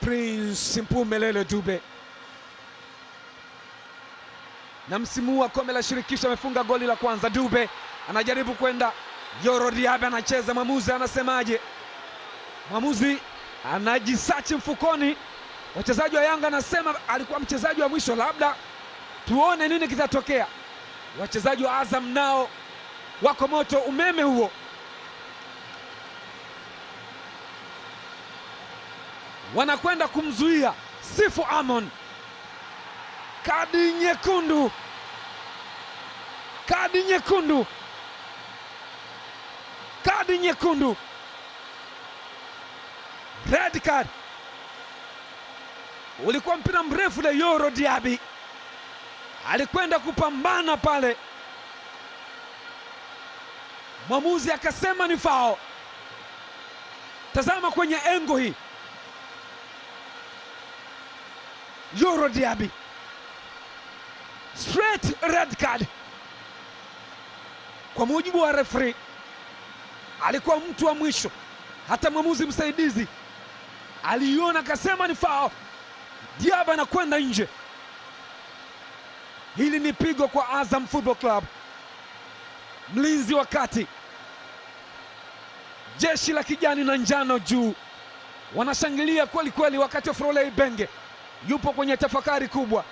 Prince Mpumelelo Dube, na msimu wa kombe la shirikisho amefunga goli la kwanza. Dube anajaribu kwenda, Yoro Diaby anacheza, mwamuzi anasemaje? Mwamuzi anajisachi mfukoni. Wachezaji wa Yanga anasema alikuwa mchezaji wa mwisho, labda tuone nini kitatokea. Wachezaji wa Azam nao wako moto, umeme huo. Wanakwenda kumzuia Sifu Amon. Kadi nyekundu, kadi nyekundu, kadi nyekundu, red card. Ulikuwa mpira mrefu na Yoro Diaby alikwenda kupambana pale, mwamuzi akasema ni foul. Tazama kwenye engo hii, Yoro Diaby, straight red card. Kwa mujibu wa referee alikuwa mtu wa mwisho, hata mwamuzi msaidizi aliona akasema ni foul. Diaby anakwenda nje. Hili ni pigo kwa Azam Football Club. Mlinzi wa kati, jeshi la kijani na njano juu, wanashangilia kweli kweli, wakati Froley Benge yupo kwenye tafakari kubwa.